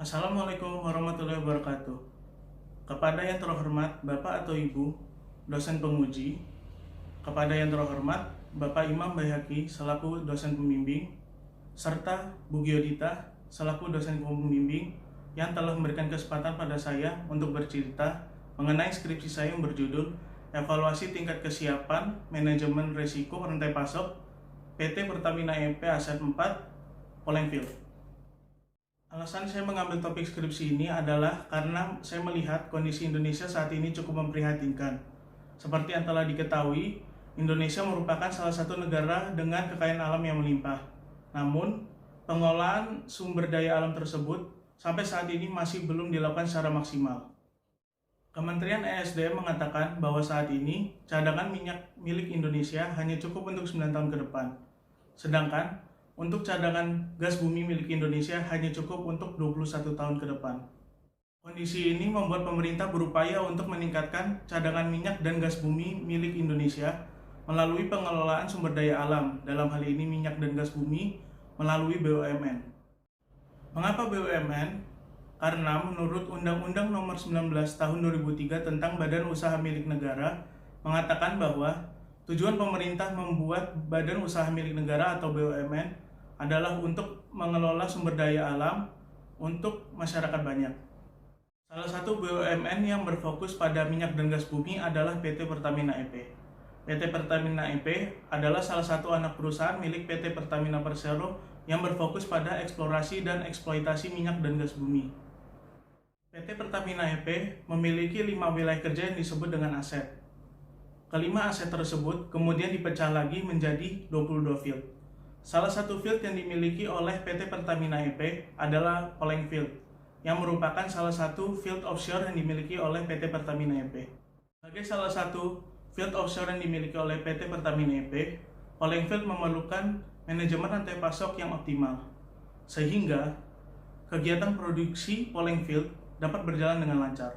Assalamualaikum warahmatullahi wabarakatuh. Kepada yang terhormat Bapak atau Ibu, dosen penguji, kepada yang terhormat Bapak Imam Baihaqi selaku dosen pembimbing, serta Bu Giodita selaku dosen pembimbing yang telah memberikan kesempatan pada saya untuk bercerita mengenai skripsi saya yang berjudul Evaluasi Tingkat Kesiapan Manajemen Risiko Rantai Pasok PT Pertamina EP Aset 4 Polengfield. Alasan saya mengambil topik skripsi ini adalah karena saya melihat kondisi Indonesia saat ini cukup memprihatinkan. Seperti yang telah diketahui, Indonesia merupakan salah satu negara dengan kekayaan alam yang melimpah. Namun, pengolahan sumber daya alam tersebut sampai saat ini masih belum dilakukan secara maksimal. Kementerian ESDM mengatakan bahwa saat ini cadangan minyak milik Indonesia hanya cukup untuk 9 tahun ke depan. Sedangkan untuk cadangan gas bumi milik Indonesia hanya cukup untuk 21 tahun ke depan. Kondisi ini membuat pemerintah berupaya untuk meningkatkan cadangan minyak dan gas bumi milik Indonesia melalui pengelolaan sumber daya alam, dalam hal ini minyak dan gas bumi, melalui BUMN. Mengapa BUMN? Karena menurut Undang-Undang Nomor 19 Tahun 2003 tentang Badan Usaha Milik Negara mengatakan bahwa tujuan pemerintah membuat Badan Usaha Milik Negara atau BUMN adalah untuk mengelola sumber daya alam untuk masyarakat banyak. Salah satu BUMN yang berfokus pada minyak dan gas bumi adalah PT Pertamina EP. PT Pertamina EP adalah salah satu anak perusahaan milik PT Pertamina Persero yang berfokus pada eksplorasi dan eksploitasi minyak dan gas bumi. PT Pertamina EP memiliki 5 wilayah kerja yang disebut dengan aset. Kelima aset tersebut kemudian dipecah lagi menjadi 22 field. Salah satu field yang dimiliki oleh PT Pertamina EP adalah Polengfield, yang merupakan salah satu field offshore yang dimiliki oleh PT Pertamina EP. Sebagai salah satu field offshore yang dimiliki oleh PT Pertamina EP, Polengfield memerlukan manajemen rantai pasok yang optimal, sehingga kegiatan produksi Polengfield dapat berjalan dengan lancar.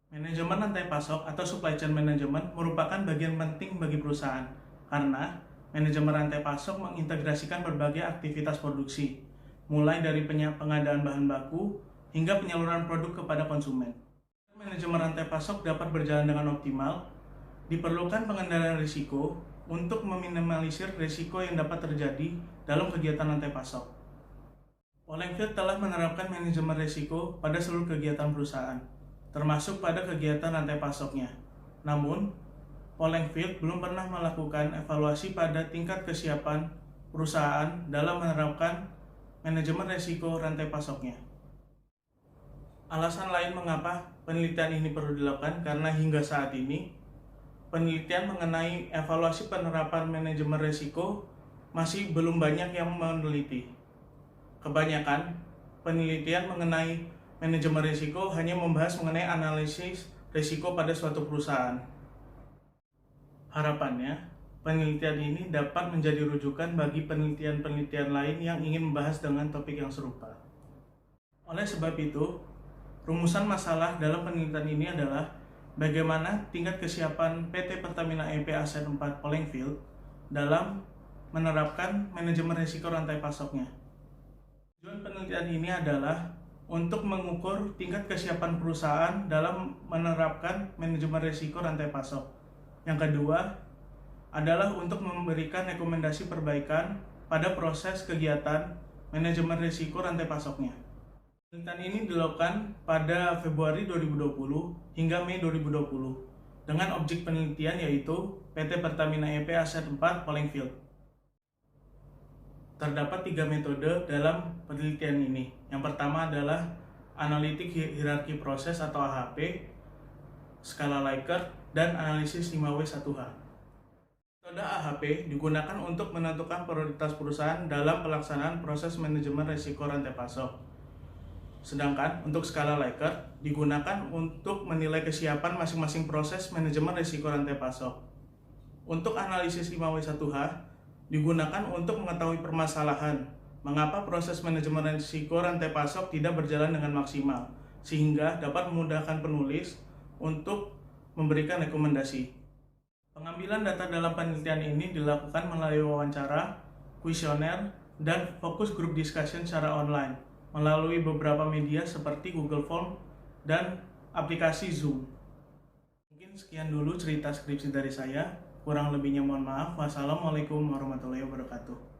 Manajemen rantai pasok atau supply chain management merupakan bagian penting bagi perusahaan, karena manajemen rantai pasok mengintegrasikan berbagai aktivitas produksi, mulai dari pengadaan bahan baku hingga penyaluran produk kepada konsumen. Manajemen rantai pasok dapat berjalan dengan optimal, diperlukan pengendalian risiko untuk meminimalisir risiko yang dapat terjadi dalam kegiatan rantai pasok. Polengfield telah menerapkan manajemen risiko pada seluruh kegiatan perusahaan, termasuk pada kegiatan rantai pasoknya. Namun, Polengfield belum pernah melakukan evaluasi pada tingkat kesiapan perusahaan dalam menerapkan manajemen risiko rantai pasoknya. Alasan lain mengapa penelitian ini perlu dilakukan karena hingga saat ini penelitian mengenai evaluasi penerapan manajemen risiko masih belum banyak yang meneliti. Kebanyakan penelitian mengenai manajemen risiko hanya membahas mengenai analisis risiko pada suatu perusahaan. Harapannya, penelitian ini dapat menjadi rujukan bagi penelitian-penelitian lain yang ingin membahas dengan topik yang serupa. Oleh sebab itu, rumusan masalah dalam penelitian ini adalah bagaimana tingkat kesiapan PT Pertamina EP Aset 4 Polengfield dalam menerapkan manajemen risiko rantai pasoknya. Tujuan penelitian ini adalah untuk mengukur tingkat kesiapan perusahaan dalam menerapkan manajemen risiko rantai pasok. Yang kedua adalah untuk memberikan rekomendasi perbaikan pada proses kegiatan manajemen risiko rantai pasoknya. Penelitian ini dilakukan pada Februari 2020 hingga Mei 2020 dengan objek penelitian yaitu PT Pertamina EP Aset 4 Polengfield. Terdapat 3 metode dalam penelitian ini. Yang pertama adalah analitik hierarki proses atau AHP, skala Likert, dan analisis 5W1H. Metode AHP digunakan untuk menentukan prioritas perusahaan dalam pelaksanaan proses manajemen risiko rantai pasok. Sedangkan untuk skala Likert digunakan untuk menilai kesiapan masing-masing proses manajemen risiko rantai pasok. Untuk analisis 5W1H digunakan untuk mengetahui permasalahan mengapa proses manajemen risiko rantai pasok tidak berjalan dengan maksimal, sehingga dapat memudahkan penulis untuk memberikan rekomendasi. Pengambilan data dalam penelitian ini dilakukan melalui wawancara, kuesioner, dan fokus group discussion secara online. melalui beberapa media seperti Google Form dan aplikasi Zoom. Mungkin sekian dulu cerita skripsi dari saya. Kurang lebihnya mohon maaf. Wassalamualaikum warahmatullahi wabarakatuh.